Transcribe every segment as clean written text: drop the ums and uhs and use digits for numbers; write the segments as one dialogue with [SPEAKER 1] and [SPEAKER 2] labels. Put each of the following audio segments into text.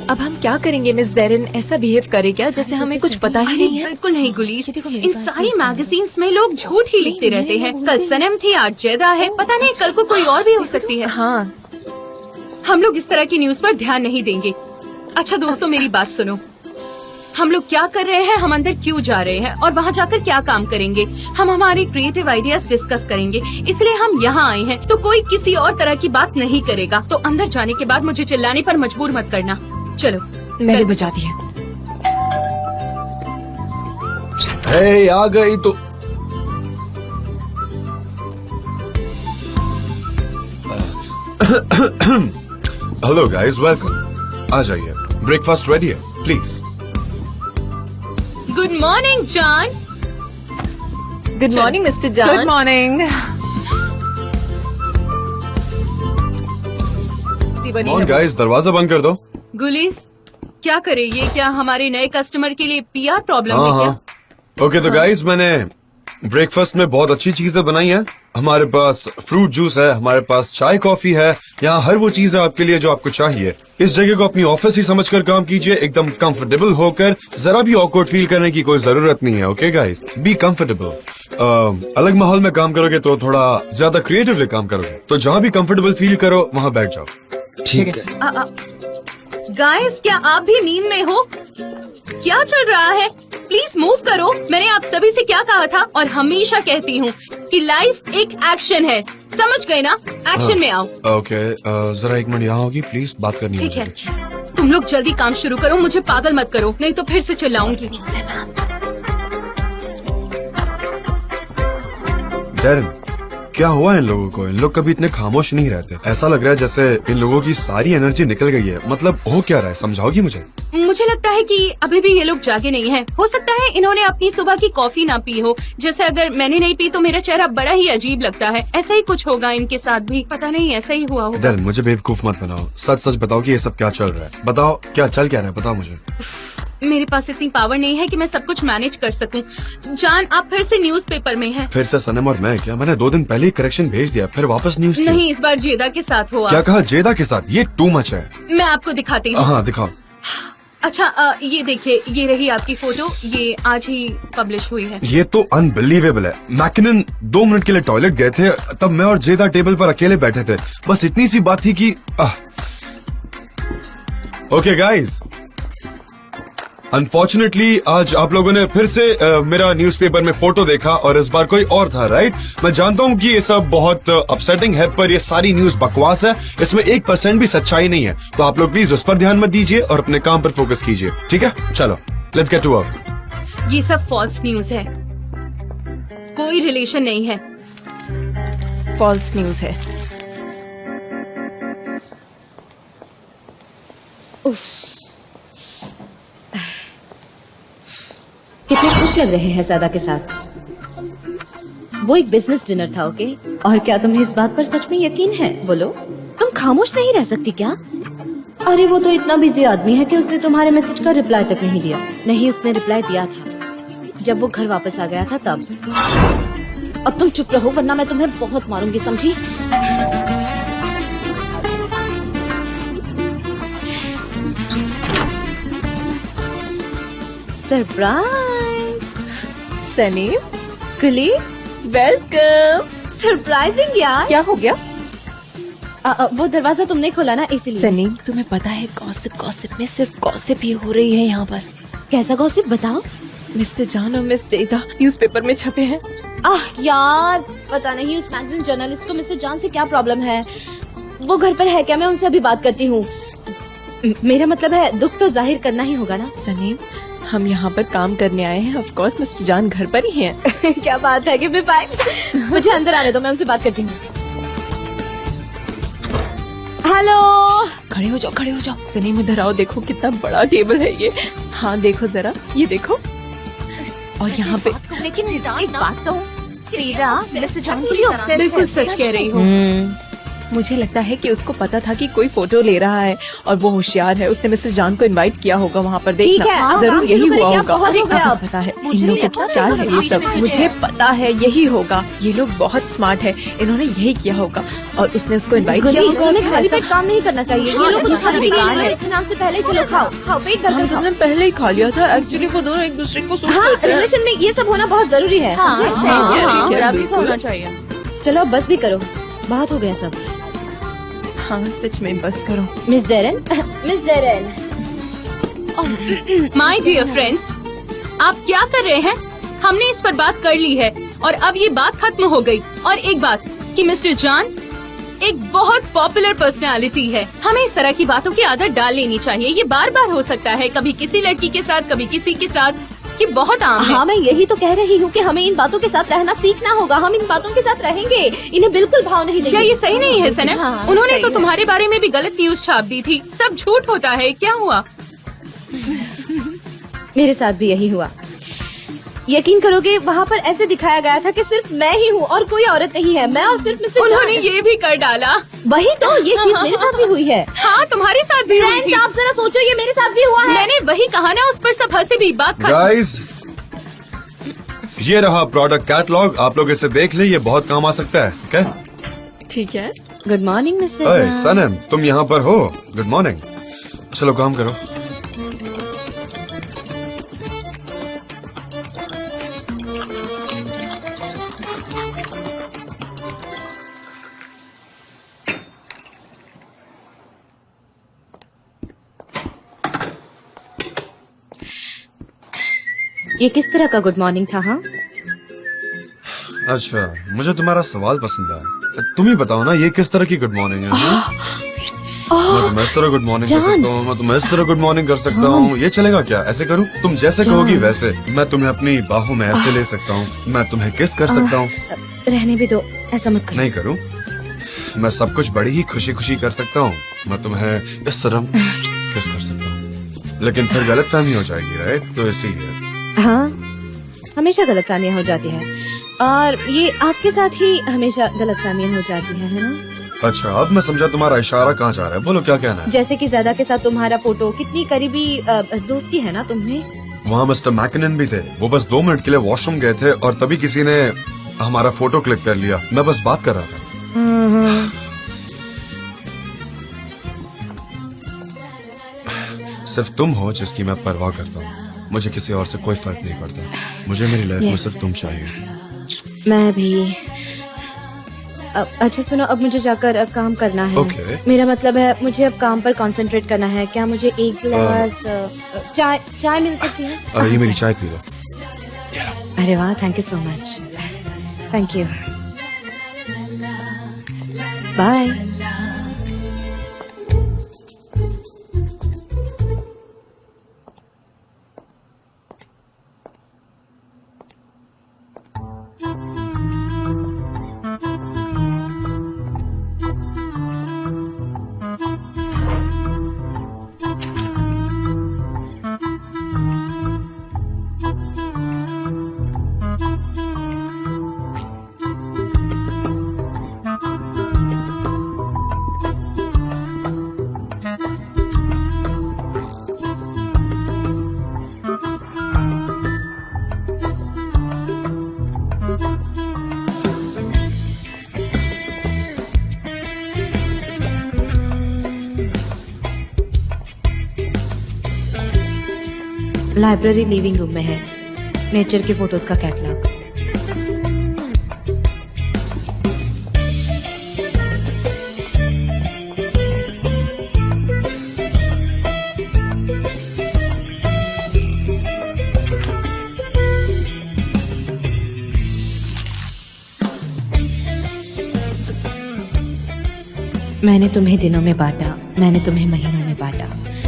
[SPEAKER 1] अब हम क्या करेंगे मिस डेरिन? ऐसा बिहेव करे क्या जैसे हमें कुछ पता ही नहीं है?
[SPEAKER 2] बिल्कुल नहीं गुलीस, इन सारी मैगजीन्स में लोग झूठ ही लिखते रहते हैं। कल सनम थी, आज जैदा है, पता नहीं कल को कोई और भी हो सकती है।
[SPEAKER 1] हाँ,
[SPEAKER 2] हम लोग इस तरह की न्यूज पर ध्यान नहीं देंगे। अच्छा दोस्तों, मेरी बात सुनो। हम लोग क्या कर रहे हैं, हम अंदर क्यों जा रहे हैं और वहाँ जाकर क्या काम करेंगे, हम हमारे क्रिएटिव आइडियाज डिस्कस करेंगे। इसलिए हम यहाँ आए हैं, तो कोई किसी और तरह की बात नहीं करेगा। तो अंदर जाने के बाद मुझे चिल्लाने पर मजबूर मत करना। चलो,
[SPEAKER 1] मैंने बजा दिया।
[SPEAKER 3] हे, आ गई तो। Hello guys, welcome. आ जाइए, ब्रेकफास्ट रेडी है, please.
[SPEAKER 2] Good morning John.
[SPEAKER 1] Good morning mister John.
[SPEAKER 2] Good morning.
[SPEAKER 3] Morning guys, दरवाजा बंद कर दो।
[SPEAKER 2] गुलीस, क्या करे ये? क्या हमारे नए कस्टमर के लिए पीआर प्रॉब्लम है क्या?
[SPEAKER 3] ओके, तो गाइस मैंने ब्रेकफास्ट में बहुत अच्छी चीजें बनाई हैं। हमारे पास फ्रूट जूस है, हमारे पास चाय कॉफी है, यहाँ हर वो चीज है आपके लिए जो आपको चाहिए। इस जगह को अपनी ऑफिस ही समझकर काम कीजिए, एकदम कंफर्टेबल होकर। जरा भी ऑकवर्ड फील करने की कोई जरूरत नहीं है। Okay guys, be comfortable. अलग माहौल में काम करोगे तो थोड़ा ज्यादा क्रिएटिवली काम करोगे, तो जहाँ भी कंफर्टेबल फील करो वहाँ बैठ जाओ। ठीक है।
[SPEAKER 2] गाइस, क्या आप भी नींद में हो? क्या चल रहा है? प्लीज मूव करो। मैंने आप सभी से क्या कहा था और हमेशा कहती हूँ कि लाइफ एक एक्शन है, समझ गए ना? एक्शन में आओ।
[SPEAKER 3] ओके, जरा एक मिनट यहाँ होगी प्लीज, बात करनी है।
[SPEAKER 2] ठीक है, तुम लोग जल्दी काम शुरू करो, मुझे पागल मत करो, नहीं तो फिर से चिल्लाऊंगी।
[SPEAKER 3] डेरिन, क्या हुआ इन लोगों को? इन लोग कभी इतने खामोश नहीं रहते। ऐसा लग रहा है जैसे इन लोगों की सारी एनर्जी निकल गई है। मतलब हो क्या रहा है, समझाओगी मुझे?
[SPEAKER 2] मुझे लगता है कि अभी भी ये लोग जागे नहीं हैं। हो सकता है इन्होंने अपनी सुबह की कॉफी ना पी हो। जैसे अगर मैंने नहीं पी तो मेरा चेहरा बड़ा ही अजीब लगता है। ऐसा ही कुछ होगा इनके साथ भी, पता नहीं, ऐसा ही हुआ होगा।
[SPEAKER 3] डेरिन, मुझे बेवकूफ मत बनाओ, सच सच बताओ कि ये सब क्या चल रहा है। बताओ क्या चल क्या रहा है, बताओ मुझे।
[SPEAKER 2] मेरे पास इतनी पावर नहीं है कि मैं सब कुछ मैनेज कर सकूं। जान, आप फिर से न्यूज़पेपर में हैं।
[SPEAKER 3] फिर से सनम और मैं? क्या मैंने 2 दिन पहले ही करेक्शन भेज दिया, फिर वापस न्यूज?
[SPEAKER 2] नहीं, इस बार जेदा के साथ हो आप।
[SPEAKER 3] क्या कहा? जेदा के साथ? ये टू मच है।
[SPEAKER 2] मैं आपको दिखाती हूँ।
[SPEAKER 3] हाँ दिखाओ।
[SPEAKER 2] अच्छा, ये देखिए, ये रही आपकी फोटो, ये आज ही पब्लिश हुई है।
[SPEAKER 3] ये तो अनबिलीवेबल है। मैकिनन 2 मिनट के लिए टॉयलेट गए थे, तब मैं और जेदा टेबल पर अकेले बैठे थे। बस इतनी सी बात थी कि ओके गाइस, अनफॉर्चुनेटली आज आप लोगों ने फिर से मेरा न्यूज़पेपर में फोटो देखा और इस बार कोई और था, राइट? मैं जानता हूँ कि ये सब बहुत अपसेटिंग है, पर ये सारी न्यूज बकवास है। इसमें 1% भी सच्चाई नहीं है। तो आप लोग प्लीज उस पर ध्यान मत दीजिए और अपने काम पर फोकस कीजिए, ठीक है? चलो, लेट्स गेट टू वर्क।
[SPEAKER 2] ये सब फॉल्स न्यूज है, कोई रिलेशन नहीं है।
[SPEAKER 1] फॉल्स न्यूज है।
[SPEAKER 4] कितने खुश लग रहे हैं ज़्यादा के साथ। वो एक बिजनेस डिनर था, ओके? और क्या तुम्हें इस बात पर सच में यकीन है? बोलो, तुम खामोश नहीं रह सकती क्या? अरे वो तो इतना बिजी आदमी है कि उसने तुम्हारे मैसेज का रिप्लाई तक नहीं दिया। नहीं, उसने रिप्लाई दिया था जब वो घर वापस आ गया था तब। अब तुम चुप रहो वरना मैं तुम्हें बहुत मारूंगी, समझी? सरप्राइज।
[SPEAKER 1] सनीम, गुलीस, वेलकम।
[SPEAKER 4] सरप्राइजिंग यार।
[SPEAKER 1] क्या हो गया?
[SPEAKER 4] वो दरवाजा तुमने खोला ना, इसीलिए।
[SPEAKER 1] सनीम, तुम्हें पता है गॉसिप में सिर्फ गॉसिप ही हो रही है यहाँ पर।
[SPEAKER 4] कैसा गॉसिप, बताओ।
[SPEAKER 1] मिस्टर जॉन और मिस जेदा न्यूज़पेपर में छपे हैं।
[SPEAKER 4] यार, पता नहीं उस मैगजीन जर्नलिस्ट को मिस्टर जॉन से क्या प्रॉब्लम है। वो घर पर है क्या? मैं उनसे अभी बात करती हूँ। मेरा मतलब है दुख तो जाहिर करना ही होगा ना।
[SPEAKER 1] सनीम, हम यहाँ पर काम करने आए हैं, ऑफ कोर्स मिस्टर जॉन घर पर ही हैं।
[SPEAKER 4] क्या बात है, गिव मी 5। मुझे अंदर आने दो, मैं उनसे बात करती हूँ। हेलो।
[SPEAKER 1] खड़े हो जाओ, खड़े हो जाओ। सनीम, इधर आओ, देखो कितना बड़ा टेबल है ये। हाँ देखो जरा, ये देखो। और यहाँ पे
[SPEAKER 4] लेकिन एक बात तो, सीधा मिस्टर जॉन के लिए
[SPEAKER 2] बिल्कुल सच कह रही हूँ।
[SPEAKER 1] मुझे लगता है कि उसको पता था कि कोई फोटो ले रहा है और वो होशियार है। उसने मिसेस जान को इनवाइट किया होगा वहाँ पर। देखना
[SPEAKER 4] ठीक है, आप
[SPEAKER 1] जरूर
[SPEAKER 4] काम
[SPEAKER 1] यही
[SPEAKER 4] शुरू करें,
[SPEAKER 1] हुआ
[SPEAKER 4] क्या
[SPEAKER 1] होगा।
[SPEAKER 4] बहुत हो गया
[SPEAKER 1] मुझे
[SPEAKER 4] अब।
[SPEAKER 1] पता है
[SPEAKER 2] मुझे
[SPEAKER 1] इन
[SPEAKER 2] नहीं
[SPEAKER 1] लोगों का
[SPEAKER 2] लगता
[SPEAKER 1] चाल है ये
[SPEAKER 2] बीच
[SPEAKER 1] सब।
[SPEAKER 2] में
[SPEAKER 1] मुझे पता है यही होगा। ये लोग बहुत स्मार्ट है, इन्होंने यही किया होगा और उसने उसको इनवाइट किया होगा।
[SPEAKER 4] हमें खाली पेट काम नहीं करना चाहिए। ये लोग
[SPEAKER 2] ये सब बेकार है।
[SPEAKER 4] नाम से पहले चलो खाओ खाओ, पेट भर
[SPEAKER 1] हम
[SPEAKER 4] कर खाओ।
[SPEAKER 1] सबने पहले ही खा लिया था। एक्चुअली वो दोनों एक दूसरे को सूट
[SPEAKER 4] हाँ,
[SPEAKER 1] करते हैं।
[SPEAKER 4] रिलेशन में ये सब होना बहुत जरूरी है।
[SPEAKER 2] हाँ,
[SPEAKER 4] समझे?
[SPEAKER 2] सही कह रही है,
[SPEAKER 1] ठीक है,
[SPEAKER 2] अभी
[SPEAKER 1] बिल्कुल।
[SPEAKER 2] होना चाहिए।
[SPEAKER 4] चलो अब बस भी करो, बहुत हो गया सब।
[SPEAKER 1] हाँ सच में बस करो।
[SPEAKER 4] Miss Darren Miss Darren,
[SPEAKER 2] my dear friends, आप क्या कर रहे हैं? हमने इस पर बात कर ली है और अब ये बात खत्म हो गई। और एक बात कि मिस्टर जान एक बहुत पॉपुलर पर्सनालिटी है। हमें इस तरह की बातों की आदत डाल लेनी चाहिए। ये बार बार हो सकता है, कभी किसी लड़की के साथ, कभी किसी के साथ, कि बहुत आम है।
[SPEAKER 4] हाँ मैं यही तो कह रही हूँ कि हमें इन बातों के साथ रहना सीखना होगा। हम इन बातों के साथ रहेंगे, इन्हें बिल्कुल भाव नहीं देंगे।
[SPEAKER 2] क्या ये सही नहीं है सनम?
[SPEAKER 4] हाँ,
[SPEAKER 2] उन्होंने
[SPEAKER 4] सही
[SPEAKER 2] तो
[SPEAKER 4] है।
[SPEAKER 2] तुम्हारे बारे में भी गलत न्यूज छाप दी थी। सब झूठ होता है, क्या हुआ?
[SPEAKER 4] मेरे साथ भी यही हुआ। यकीन करोगे वहाँ पर ऐसे दिखाया गया था कि सिर्फ मैं ही हूँ और कोई औरत नहीं है। मैं और सिर्फ मिसेस
[SPEAKER 2] उन्होंने
[SPEAKER 4] जान।
[SPEAKER 2] ये भी कर डाला।
[SPEAKER 4] वही तो, ये चीज मेरे साथ भी हुई है।
[SPEAKER 2] हाँ, तुम्हारे साथ भी हुई
[SPEAKER 4] फ्रेंड्स,
[SPEAKER 2] थी।
[SPEAKER 4] आप जरा सोचो, ये मेरे साथ भी हुआ है।
[SPEAKER 2] मैंने वही कहा ना, उस पर सब हंसे भी। बात खत्म।
[SPEAKER 3] गाइस, ये रहा प्रोडक्ट कैटलॉग। आप लोग इसे देख ले, ये बहुत काम आ सकता है। क्या?
[SPEAKER 1] ठीक है।
[SPEAKER 4] गुड मॉर्निंग मिस्टर
[SPEAKER 3] ओए
[SPEAKER 4] जान।
[SPEAKER 3] सनम, तुम यहाँ पर हो? Good morning. चलो काम करो।
[SPEAKER 4] ये किस तरह का गुड मॉर्निंग था? हाँ,
[SPEAKER 3] अच्छा, मुझे तुम्हारा सवाल पसंद आया। तुम ही बताओ ना, ये किस तरह की गुड मॉर्निंग है? मैं तुम्हें इस तरह गुड मॉर्निंग कर
[SPEAKER 4] जान।
[SPEAKER 3] सकता हूँ, मैं तुम्हें इस तरह गुड मॉर्निंग कर सकता हूँ। ये चलेगा क्या? ऐसे करूँ? तुम जैसे कहोगी वैसे। मैं तुम्हें अपनी बाहों में ऐसे ले सकता हूँ, मैं तुम्हें किस कर सकता हूँ।
[SPEAKER 4] रहने भी दो, ऐसा मत करो।
[SPEAKER 3] नहीं करूँ? मैं सब कुछ बड़ी ही खुशी खुशी कर सकता हूँ। मैं तुम्हें इस तरह किस कर सकता हूँ, लेकिन फिर गलत फहमी हो जाएगी, राइट? तो इसीलिए
[SPEAKER 4] हाँ, हमेशा गलतफहमियां हो जाती हैं और ये आपके साथ ही हमेशा गलतफहमियां हो जाती हैं, है ना?
[SPEAKER 3] अच्छा, अब मैं समझा तुम्हारा इशारा कहाँ जा रहा है। बोलो क्या कहना है।
[SPEAKER 4] जैसे कि ज़्यादा के साथ तुम्हारा फोटो, कितनी करीबी दोस्ती है ना तुम्हें।
[SPEAKER 3] वहाँ मिस्टर मैकनन भी थे। वो बस 2 मिनट के लिए वॉशरूम गए थे और तभी किसी ने हमारा फोटो क्लिक कर लिया। मैं बस बात कर रहा था। सिर्फ तुम हो जिसकी मैं परवाह करता हूँ। मुझे किसी और से कोई फर्क नहीं पड़ता। मुझे मेरी लाइफ में सिर्फ तुम चाहिए।
[SPEAKER 4] मैं भी। अच्छा सुनो, अब मुझे जाकर काम करना है।
[SPEAKER 3] Okay.
[SPEAKER 4] मेरा मतलब है मुझे अब काम पर कंसंट्रेट करना है। क्या मुझे एक गिलास चाय मिल सकती है?
[SPEAKER 3] ये मेरी चाय पी लो।
[SPEAKER 4] अरे वाह, thank you so much. Thank you, bye. Library living room में है, नेचर के फोटोज का कैटलॉग। मैंने तुम्हें दिनों में बांटा, मैंने तुम्हें महीनों में बांटा,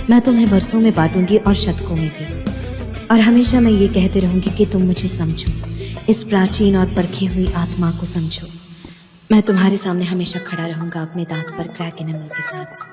[SPEAKER 4] मैं तुम्हें बरसों में बांटूंगी और शतकों में भी। और हमेशा मैं ये कहते रहूंगी कि तुम मुझे समझो, इस प्राचीन और परखी हुई आत्मा को समझो। मैं तुम्हारे सामने हमेशा खड़ा रहूंगा अपने दांत पर क्रैक एनिमल के साथ।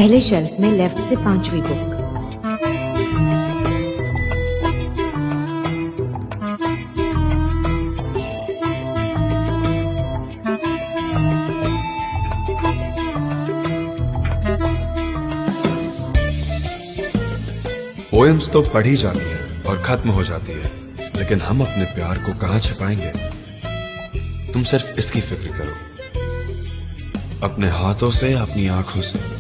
[SPEAKER 4] पहले शेल्फ में लेफ्ट से 5वीं बुक।
[SPEAKER 3] पोएम्स तो पढ़ी जाती है और खत्म हो जाती है, लेकिन हम अपने प्यार को कहाँ छिपाएंगे? तुम सिर्फ इसकी फिक्र करो, अपने हाथों से, अपनी आंखों से।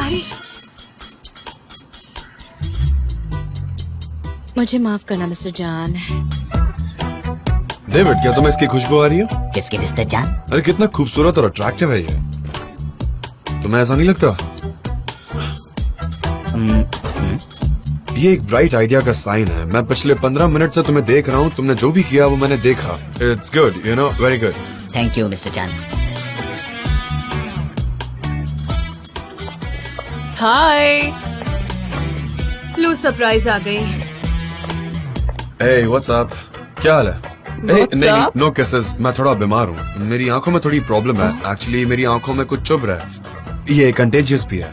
[SPEAKER 2] अरे
[SPEAKER 4] मुझे माफ करना मिस्टर जान।
[SPEAKER 3] डेविड, क्या तुम्हें इसकी खुशबू आ रही है?
[SPEAKER 5] किसके मिस्टर जान?
[SPEAKER 3] अरे कितना खूबसूरत और अट्रैक्टिव है ये, तुम्हें ऐसा नहीं लगता? ये एक ब्राइट आइडिया का साइन है। मैं पिछले 15 मिनट से तुम्हें देख रहा हूँ, तुमने जो भी किया वो मैंने देखा। It's good, you know, very good.
[SPEAKER 5] Thank you mister जान।
[SPEAKER 1] हाय।
[SPEAKER 2] लो सरप्राइज आ गई।
[SPEAKER 3] Hey, what's up? क्या हाल है?
[SPEAKER 1] What's
[SPEAKER 3] नहीं,
[SPEAKER 1] up?
[SPEAKER 3] No kisses। मैं थोड़ा बीमार हूँ, मेरी आंखों में थोड़ी प्रॉब्लम है। एक्चुअली मेरी आंखों में कुछ चुभ रहा है, ये कंटेजियस भी है।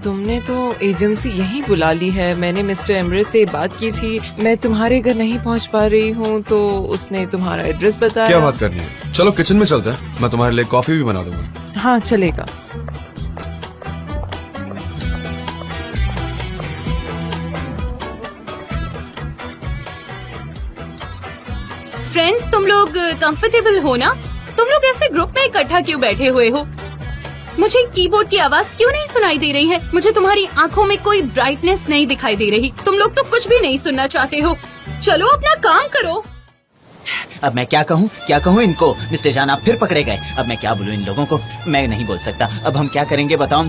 [SPEAKER 1] तुमने तो एजेंसी यहीं बुला ली है। मैंने मिस्टर एमरे से बात की थी, मैं तुम्हारे घर नहीं पहुंच पा रही हूँ, तो उसने तुम्हारा एड्रेस बताया।
[SPEAKER 3] क्या बात करनी है? चलो किचन में चलते हैं, मैं तुम्हारे लिए कॉफी भी बना दूंगा।
[SPEAKER 1] हाँ चलेगा।
[SPEAKER 2] फ्रेंड्स, तुम लोग कंफर्टेबल हो ना? तुम लोग ऐसे ग्रुप में इकट्ठा क्यों बैठे हुए हो? मुझे कीबोर्ड की आवाज क्यों नहीं सुनाई दे रही है? मुझे तुम्हारी आंखों में कोई ब्राइटनेस नहीं दिखाई दे रही। तुम लोग तो कुछ भी नहीं सुनना चाहते हो। चलो अपना काम करो।
[SPEAKER 5] अब मैं क्या कहूँ इनको? मिस्टर जान, आप फिर पकड़े गए। अब मैं क्या बोलूँ इन लोगों को? मैं नहीं बोल सकता। अब हम क्या करेंगे बताओ?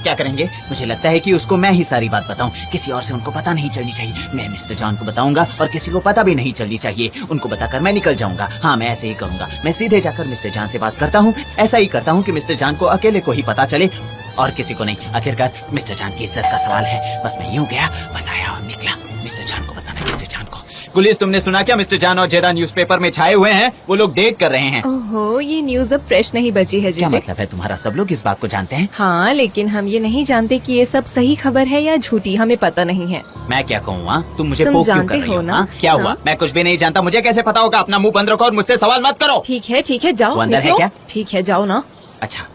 [SPEAKER 5] क्या करेंगे? मुझे लगता है कि उसको मैं ही सारी बात बताऊं, किसी और से उनको पता नहीं चलनी चाहिए। मैं मिस्टर जॉन को बताऊंगा और किसी को पता भी नहीं चलनी चाहिए। उनको बताकर मैं निकल जाऊंगा। हाँ, मैं ऐसे ही करूंगा। मैं सीधे जाकर मिस्टर जॉन से बात करता हूँ। ऐसा ही करता हूँ कि मिस्टर जॉन को अकेले को ही पता चले और किसी को नहीं। आखिरकार मिस्टर जॉन की इज्जत का सवाल है। बस मैं यूं गया, बताया और निकला। मिस्टर जॉन को बताना, मिस्टर जॉन को। पुलिस, तुमने सुना क्या? मिस्टर जान और जेरा न्यूज़पेपर में छाए हुए हैं। वो लोग डेट कर रहे हैं।
[SPEAKER 1] ओहो, ये न्यूज अब फ्रेश नहीं बची है
[SPEAKER 5] क्या
[SPEAKER 1] जीजे।
[SPEAKER 5] मतलब है तुम्हारा? सब लोग इस बात को जानते हैं।
[SPEAKER 1] हाँ, लेकिन हम ये नहीं जानते कि ये सब सही खबर है या झूठी, हमें पता नहीं है।
[SPEAKER 5] मैं क्या कहूँ? हाँ, तुम मुझे
[SPEAKER 1] तुम
[SPEAKER 5] पोक क्यों
[SPEAKER 1] जानते
[SPEAKER 5] कर रही
[SPEAKER 1] हो
[SPEAKER 5] हो
[SPEAKER 1] ना?
[SPEAKER 5] हाँ? क्या हुआ?
[SPEAKER 1] हाँ।
[SPEAKER 5] मैं कुछ भी नहीं जानता, मुझे कैसे पता होगा? अपना मुंह बंद रखो और मुझसे सवाल मत करो।
[SPEAKER 1] ठीक है, जाओ।
[SPEAKER 5] वो अंदर है
[SPEAKER 1] निकलो।
[SPEAKER 5] क्या?
[SPEAKER 1] ठीक है, जाओ ना।
[SPEAKER 5] अच्छा,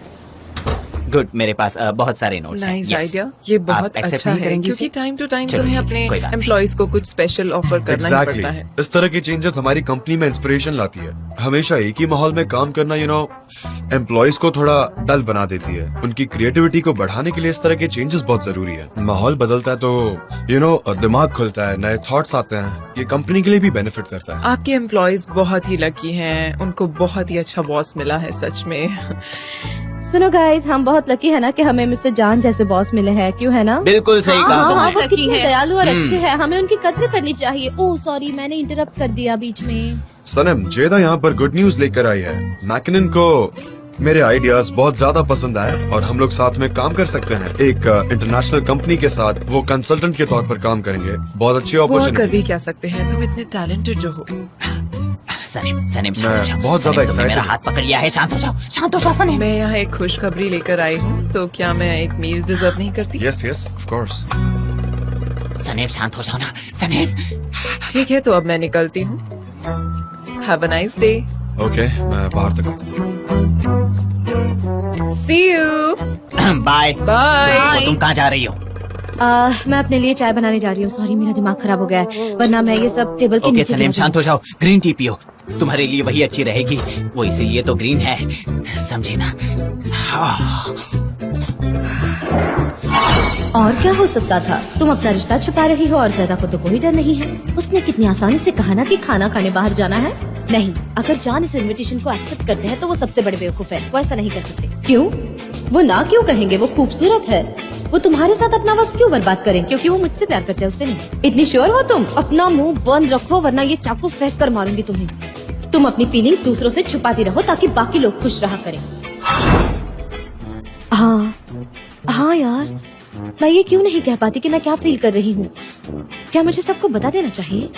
[SPEAKER 5] गुड। मेरे पास बहुत सारे नोट्स हैं।
[SPEAKER 1] Nice
[SPEAKER 5] Yes.
[SPEAKER 1] आइडिया, ये बहुत
[SPEAKER 5] आप accept
[SPEAKER 1] अच्छा
[SPEAKER 5] नहीं
[SPEAKER 1] है,
[SPEAKER 5] करेंगी
[SPEAKER 1] क्योंकि
[SPEAKER 5] इसे?
[SPEAKER 1] टाइम टू टाइम
[SPEAKER 5] चलो,
[SPEAKER 1] तुम्हें
[SPEAKER 5] ठीक है,
[SPEAKER 1] अपने
[SPEAKER 5] कोई बात नहीं।
[SPEAKER 1] एम्प्लॉइज को कुछ स्पेशल ऑफर करना ही
[SPEAKER 3] एग्जैक्टली
[SPEAKER 1] पड़ता है।
[SPEAKER 3] इस तरह की चेंजेस हमारी कंपनी में इंस्पिरेशन लाती है। हमेशा एक ही माहौल में काम करना, यू नो, एम्प्लॉइज को थोड़ा डल बना देती है। उनकी क्रिएटिविटी को बढ़ाने के लिए इस तरह के चेंजेस बहुत जरूरी है। माहौल बदलता है तो यू नो दिमाग खुलता है, नए थॉट्स आते हैं। ये कंपनी के लिए भी बेनिफिट करता है।
[SPEAKER 1] आपके एम्प्लॉइज बहुत ही लकी हैं, उनको बहुत ही अच्छा बॉस मिला है सच में।
[SPEAKER 4] सुनो गाइस, हम बहुत लकी है ना कि हमें मिस्टर जान जैसे बॉस मिले हैं, क्यों है ना?
[SPEAKER 5] बिल्कुल सही
[SPEAKER 2] हाँ,
[SPEAKER 5] कहा
[SPEAKER 2] हाँ,
[SPEAKER 5] तुमने।
[SPEAKER 4] वो
[SPEAKER 2] लकी
[SPEAKER 4] कितने
[SPEAKER 2] है।
[SPEAKER 4] दयालु और अच्छे हैं, हमें उनकी कद्र करनी चाहिए। ओह सॉरी, मैंने इंटरप्ट कर दिया बीच में।
[SPEAKER 3] सनम, जेदा यहाँ पर गुड न्यूज लेकर आई है। मैकिनन को मेरे आइडियाज बहुत ज्यादा पसंद आए और हम लोग साथ में काम कर सकते हैं। एक इंटरनेशनल कंपनी के साथ वो कंसल्टेंट के तौर पर काम करेंगे। बहुत अच्छी
[SPEAKER 1] वो और कर
[SPEAKER 3] अपॉर्चुनिटी।
[SPEAKER 1] भी क्या सकते हैं, तुम इतने टैलेंटेड जो हो।
[SPEAKER 5] सनीम, शांत हो
[SPEAKER 3] मैं
[SPEAKER 5] जाओ।
[SPEAKER 3] बहुत ज्यादा
[SPEAKER 5] सनीम, तुमने मेरा
[SPEAKER 3] excited
[SPEAKER 5] हाथ पकड़ लिया है। शांत हो जाओ सनीम।
[SPEAKER 1] मैं यहाँ एक खुशखबरी लेकर आई हूँ, तो क्या मैं एक मील डिजर्व नहीं करती?
[SPEAKER 3] Yes yes, of course.
[SPEAKER 5] Sanim, शांत हो जाओ ना। सनीम।
[SPEAKER 1] ठीक है, तो अब मैं निकलती हूँ। Have a nice day.
[SPEAKER 3] Okay, मैं बाहर तक आता हूँ।
[SPEAKER 1] सी यू।
[SPEAKER 5] बाय।
[SPEAKER 1] बाय।
[SPEAKER 5] तुम कहाँ जा रही हो?
[SPEAKER 4] मैं अपने लिए चाय बनाने जा रही हूँ। सॉरी, मेरा दिमाग खराब हो गया है, वरना मैं ये सब टेबल के
[SPEAKER 5] ओके
[SPEAKER 4] नीचे
[SPEAKER 5] सलीम,
[SPEAKER 4] गिरा
[SPEAKER 5] शांत हो जाओ। ग्रीन टी पियो, तुम्हारे लिए वही अच्छी रहेगी। वो इसीलिए तो ग्रीन है, समझी ना?
[SPEAKER 4] और क्या हो सकता था? तुम अपना रिश्ता छुपा रही हो और ज़ैदा को तो कोई डर नहीं है। उसने कितनी आसानी से कहा ना कि खाना खाने बाहर जाना है। नहीं, अगर जान इस इनविटेशन को एक्सेप्ट करते हैं तो वो सबसे बड़े बेवकूफ है। वो ऐसा नहीं कर सकते। क्यों? वो ना क्यों कहेंगे? वो खूबसूरत है। वो तुम्हारे साथ अपना वक्त क्यों बर्बाद करें? क्योंकि वो मुझसे प्यार करते हैं, उससे नहीं। इतनी श्योर हो तुम? अपना मुंह बंद रखो, वरना ये चाकू फेंक कर मारूंगी तुम्हें। तुम अपनी फीलिंग्स दूसरों से छुपाती रहो ताकि बाकी लोग खुश रहा करें। हाँ यार, मैं ये क्यों नहीं कह पाती कि मैं क्या फील कर रही हूँ? क्या मुझे सबको बता देना चाहिए?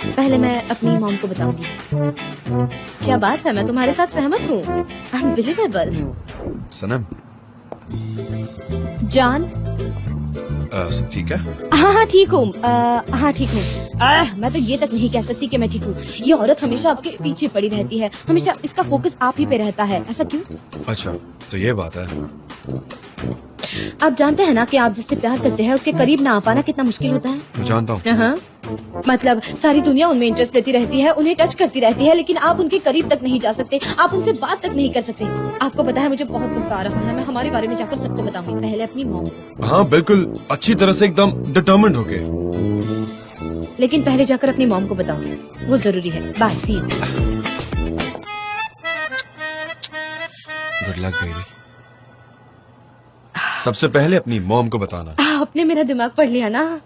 [SPEAKER 4] पहले मैं अपनी मॉम को बताऊंगी। क्या बात है, मैं तुम्हारे साथ सहमत हूँ। अनबिलीवेबल।
[SPEAKER 3] सनम,
[SPEAKER 4] जान,
[SPEAKER 3] सब ठीक है?
[SPEAKER 4] हाँ ठीक हूँ। हाँ ठीक हूँ। मैं तो ये तक नहीं कह सकती कि मैं ठीक हूँ। ये औरत हमेशा आपके पीछे पड़ी रहती है, हमेशा इसका फोकस आप ही पे रहता है। ऐसा क्यों?
[SPEAKER 3] अच्छा, तो ये बात है।
[SPEAKER 4] आप जानते हैं ना कि आप जिससे प्यार करते हैं उसके करीब ना आ पाना कितना मुश्किल होता है।
[SPEAKER 3] मैं जानता हूँ।
[SPEAKER 4] हाँ, मतलब सारी दुनिया उनमें इंटरेस्ट लेती रहती है, उन्हें टच करती रहती है, लेकिन आप उनके करीब तक नहीं जा सकते, आप उनसे बात तक नहीं कर सकते। आपको पता है मुझे बहुत गुस्सा आ रहा है। मैं हमारे बारे में जाकर सबको बताऊंगी, पहले अपनी मॉम।
[SPEAKER 3] हाँ बिल्कुल, अच्छी तरह से एकदम डिटर्मिन्ड होके।
[SPEAKER 4] लेकिन पहले जाकर अपनी मॉम को बताऊंगी, वो जरूरी है। Bye, see you.
[SPEAKER 3] Good luck baby. सबसे पहले अपनी मॉम को बताना।
[SPEAKER 4] आपने मेरा दिमाग पढ़ लिया ना।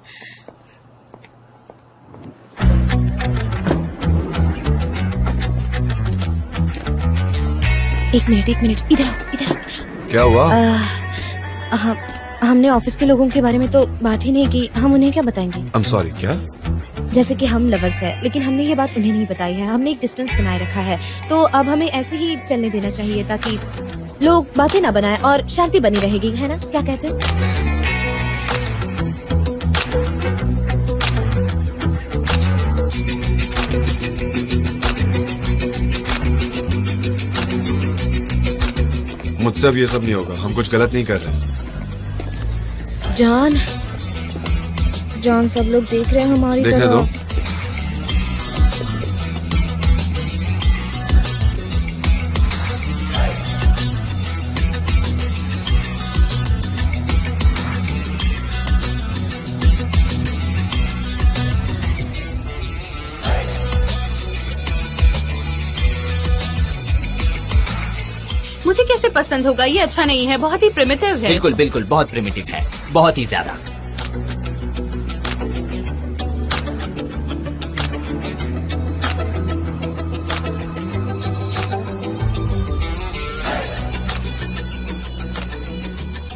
[SPEAKER 4] एक मिनट, इधर आओ, इधर आओ, इधर आओ।
[SPEAKER 3] क्या हुआ?
[SPEAKER 4] हमने ऑफिस के लोगों के बारे में तो बात ही नहीं की। हम उन्हें क्या बताएंगे?
[SPEAKER 3] I'm sorry, क्या?
[SPEAKER 4] जैसे कि हम लवर्स हैं, लेकिन हमने ये बात उन्हें नहीं बताई है। हमने एक डिस्टेंस बनाए रखा है, तो अब हमें ऐसे ही चलने देना चाहिए ताकि लोग बातें ना बनाएं और शांति बनी रहेगी, है ना? क्या कहते हो?
[SPEAKER 3] मुझसे अब ये सब नहीं होगा। हम कुछ गलत नहीं कर रहे हैं।
[SPEAKER 4] जान, सब लोग देख रहे हैं हमारी
[SPEAKER 3] देखने
[SPEAKER 4] तरफ।
[SPEAKER 3] दो।
[SPEAKER 2] मुझे कैसे पसंद होगा? ये अच्छा नहीं है, बहुत ही प्रिमिटिव है।
[SPEAKER 5] बिल्कुल बिल्कुल, बहुत प्रिमिटिव है, बहुत ही ज्यादा।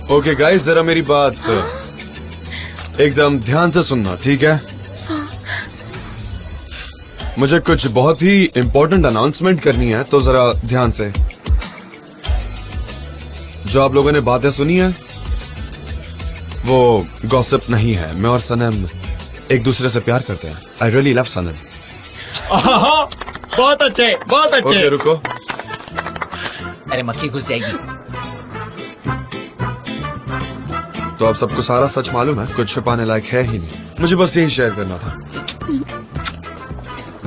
[SPEAKER 3] ओके गाइस, जरा मेरी बात एकदम ध्यान से सुनना, ठीक है? मुझे कुछ बहुत ही इम्पोर्टेंट अनाउंसमेंट करनी है, तो जरा ध्यान से। जो आप लोगों ने बातें सुनी है वो गॉसिप नहीं है। मैं और सनम एक दूसरे से प्यार करते हैं। आई रियली लव सनम।
[SPEAKER 5] बहुत अच्छे, बहुत अच्छे।
[SPEAKER 3] ओके रुको।
[SPEAKER 5] अरे मक्खी घुस जाएगी।
[SPEAKER 3] तो अब सबको सारा सच मालूम है, कुछ छुपाने लायक है ही नहीं। मुझे बस यही शेयर करना था।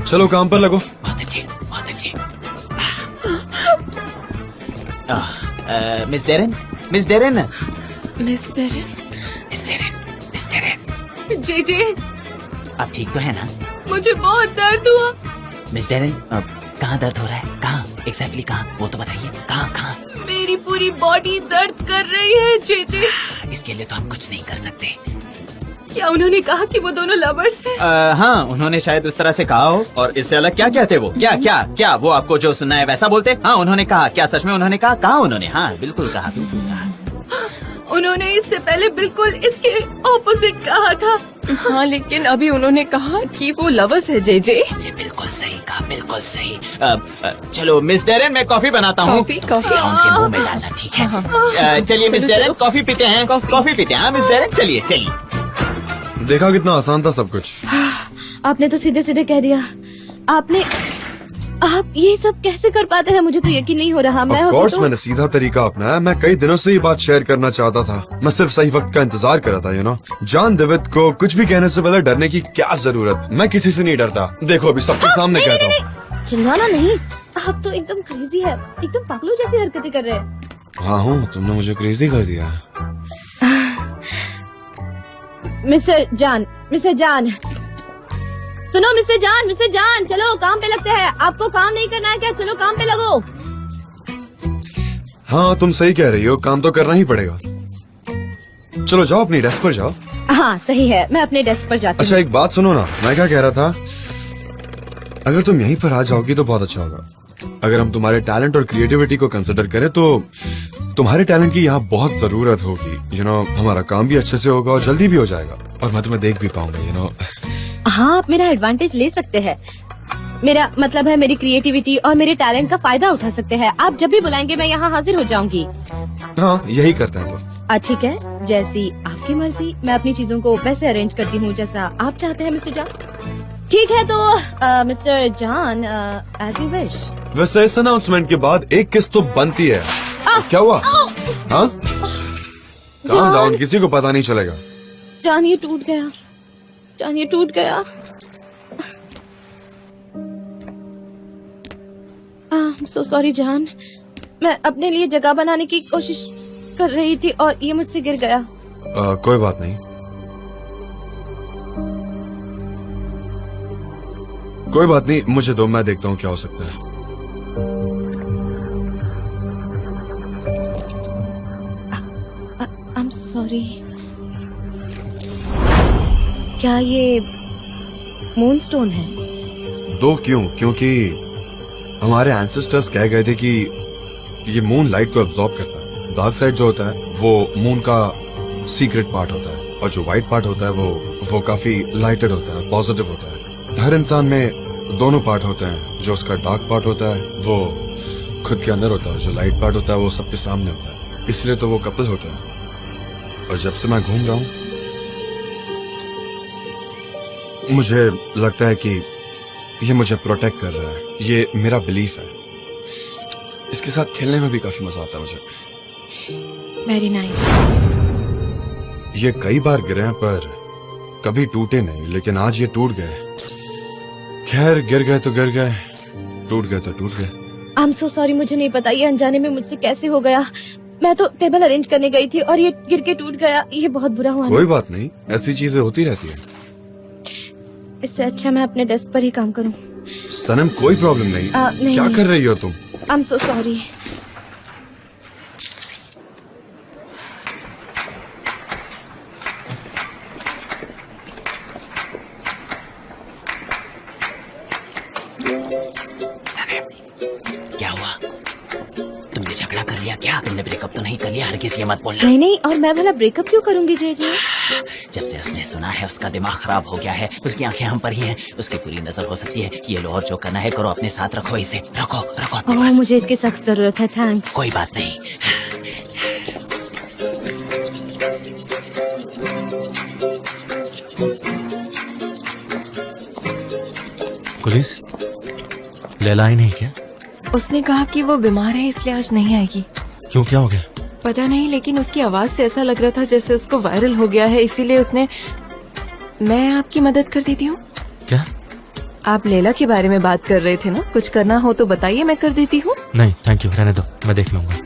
[SPEAKER 3] चलो काम पर लगो।
[SPEAKER 5] बहुत अच्छे, बहुत अच्छे। Miss Deren, miss Deren,
[SPEAKER 1] mister
[SPEAKER 5] miss Deren, miss Deren,
[SPEAKER 2] जे
[SPEAKER 5] आप ठीक तो है ना?
[SPEAKER 2] मुझे बहुत दर्द हुआ।
[SPEAKER 5] मिस डेरेन, कहाँ दर्द हो रहा है? कहाँ एग्जैक्टली कहाँ, वो तो बताइए। कहाँ कहाँ?
[SPEAKER 2] मेरी पूरी बॉडी दर्द कर रही है जे।
[SPEAKER 5] इसके लिए तो हम कुछ नहीं कर सकते।
[SPEAKER 2] क्या उन्होंने कहा कि वो दोनों लवर्स हैं?
[SPEAKER 5] हाँ, उन्होंने शायद उस तरह से कहा हो। और इससे अलग क्या कहते वो? क्या क्या क्या वो आपको जो सुनना है वैसा बोलते? हाँ, उन्होंने कहा। क्या सच में उन्होंने कहा? कहा उन्होंने? हाँ बिल्कुल कहा, बिल्कुल कहा।
[SPEAKER 2] उन्होंने इससे पहले बिल्कुल इसके ऑपोजिट कहा था।
[SPEAKER 1] हाँ, लेकिन अभी उन्होंने कहा कि वो लवर्स है जे।
[SPEAKER 5] ये बिल्कुल सही कहा, बिल्कुल सही। चलो मिस डेरेन, मैं कॉफी बनाता हूँ।
[SPEAKER 1] Coffee, coffee.
[SPEAKER 5] उसके उनके मुंह में डालना, ठीक है? चलिए मिस डेरेन, कॉफी पीते हैं। कॉफी पीते हैं। हाँ मिस डेरेन, चलिए चलिए।
[SPEAKER 3] देखा कितना आसान था सब कुछ।
[SPEAKER 4] आपने तो सीधे सीधे कह दिया। आप ये सब कैसे कर पाते हैं? मुझे तो यकीन नहीं हो रहा। मैं
[SPEAKER 3] Of
[SPEAKER 4] होती
[SPEAKER 3] course,
[SPEAKER 4] तो...
[SPEAKER 3] मैंने सीधा तरीका अपनाया। मैं कई दिनों से ये बात शेयर करना चाहता था। मैं सिर्फ सही वक्त का इंतजार कर रहा था, यू नो। जॉन डेविड को कुछ भी कहने से पहले डरने की क्या जरूरत? मैं किसी से नहीं डरता। देखो अभी सबके सामने कहता हूँ।
[SPEAKER 4] चिल्लाना नहीं। आप तो एकदम क्रेजी है, एकदम पागलों जैसी हरकतें कर रहे हैं।
[SPEAKER 3] हाँ हूँ, तुमने मुझे क्रेजी कर दिया।
[SPEAKER 4] मिस्टर जान, सुनो मिस्टर जान, चलो काम पे लगते हैं। आपको काम नहीं करना है क्या? चलो काम पे लगो।
[SPEAKER 3] हाँ तुम सही कह रही हो, काम तो करना ही पड़ेगा। चलो जाओ, अपनी डेस्क पर जाओ।
[SPEAKER 4] हाँ सही है, मैं अपने डेस्क पर जाती
[SPEAKER 3] अच्छा एक बात सुनो ना, मैं क्या कह रहा था, अगर तुम यहीं पर आ जाओगी तो बहुत अच्छा होगा। अगर हम तुम्हारे टैलेंट और क्रिएटिविटी को कंसिडर करें तो तुम्हारे टैलेंट की यहाँ बहुत जरूरत होगी। हमारा काम भी अच्छे से होगा और जल्दी भी हो जाएगा, और मैं तुम्हें देख भी पाऊंगा।
[SPEAKER 4] हाँ, आप मेरा एडवांटेज ले सकते हैं। मेरा मतलब है मेरी क्रिएटिविटी और मेरे टैलेंट का फायदा उठा सकते हैं। आप जब भी बुलाएंगे मैं यहाँ हाजिर हो जाऊंगी।
[SPEAKER 3] हाँ, यही करते हैं तो।
[SPEAKER 4] ठीक है, जैसी आपकी मर्जी। मैं अपनी चीजों को वैसे अरेंज करती हूँ जैसा आप चाहते हैं मिस्टर जान। ठीक है तो मिस्टर जान, एज यू विश।
[SPEAKER 3] वैसे इस अनाउंसमेंट के बाद एक किस्त तो बनती है। क्या हुआ? हाँ, काम डाउन, किसी को पता नहीं चलेगा।
[SPEAKER 4] जान ये टूट गया, जान ये टूट गया। सो सॉरी जान, मैं अपने लिए जगह बनाने की कोशिश कर रही थी और ये मुझसे गिर गया।
[SPEAKER 3] कोई बात नहीं, कोई बात नहीं, मुझे दो, मैं देखता हूँ क्या हो सकता है।
[SPEAKER 4] I am sorry. क्या ये मूनस्टोन है?
[SPEAKER 3] दो क्यों? क्योंकि हमारे एंसेस्टर्स कह गए थे कि ये मून लाइट को एब्जॉर्ब करता है। डार्क साइड जो होता है वो मून का सीक्रेट पार्ट होता है, और जो व्हाइट पार्ट होता है वो काफी लाइटेड होता है, पॉजिटिव होता है। हर इंसान में दोनों पार्ट होते हैं। जो उसका डार्क पार्ट होता है वो खुद के अंदर होता है, जो लाइट पार्ट होता है वो सबके सामने होता है। इसलिए तो वो कपल होते हैं। और जब से मैं घूम रहा हूँ मुझे लगता है कि ये मुझे प्रोटेक्ट कर रहा है। ये मेरा बिलीफ है। इसके साथ खेलने में भी काफी मजा आता है मुझे।
[SPEAKER 4] Very nice.
[SPEAKER 3] ये कई बार गिरे हैं पर कभी टूटे नहीं, लेकिन आज ये टूट गए। खैर, गिर गए तो गिर गए, टूट गए तो टूट गए।
[SPEAKER 4] आई एम सो सॉरी, मुझे नहीं पता ये अनजाने में मुझसे कैसे हो गया। मैं तो टेबल अरेंज करने गई थी और ये गिर के टूट गया। ये बहुत बुरा हुआ।
[SPEAKER 3] कोई बात नहीं, ऐसी चीजें होती रहती है।
[SPEAKER 4] इससे अच्छा मैं अपने डेस्क पर ही काम करूं।
[SPEAKER 3] सनम, कोई प्रॉब्लम नहीं।
[SPEAKER 4] नहीं,
[SPEAKER 3] क्या
[SPEAKER 4] नहीं।
[SPEAKER 3] कर रही हो तुम?
[SPEAKER 4] I am so sorry.
[SPEAKER 5] क्या हुआ? तुमने झगड़ा कर लिया क्या? तुमने ब्रेकअप तो नहीं कर लिया? हरगिज़ ये मत बोलना।
[SPEAKER 4] नहीं नहीं, और मैं भला ब्रेकअप क्यों करूंगी जे जे?
[SPEAKER 5] जब से उसने सुना है उसका दिमाग खराब हो गया है। उसकी आंखें हम पर ही हैं। उसकी पूरी नजर हो सकती है। ये लो, और जो करना है करो, अपने साथ रखो इसे। रखो रखो अपने पास।
[SPEAKER 4] मुझे इसकी सख्त जरूरत है। थैंक्स।
[SPEAKER 5] कोई बात नहीं।
[SPEAKER 6] पुलिस लैला आई नहीं क्या?
[SPEAKER 1] उसने कहा कि वो बीमार है इसलिए आज नहीं आएगी।
[SPEAKER 6] क्यों, क्या हो गया?
[SPEAKER 1] पता नहीं, लेकिन उसकी आवाज से ऐसा लग रहा था जैसे उसको वायरल हो गया है, इसीलिए उसने। मैं आपकी मदद कर देती हूँ।
[SPEAKER 6] क्या?
[SPEAKER 1] आप लैला के बारे में बात कर रहे थे ना, कुछ करना हो तो बताइए, मैं कर देती हूँ।
[SPEAKER 6] नहीं थैंक यू, रहने दो, मैं देख लूंगा।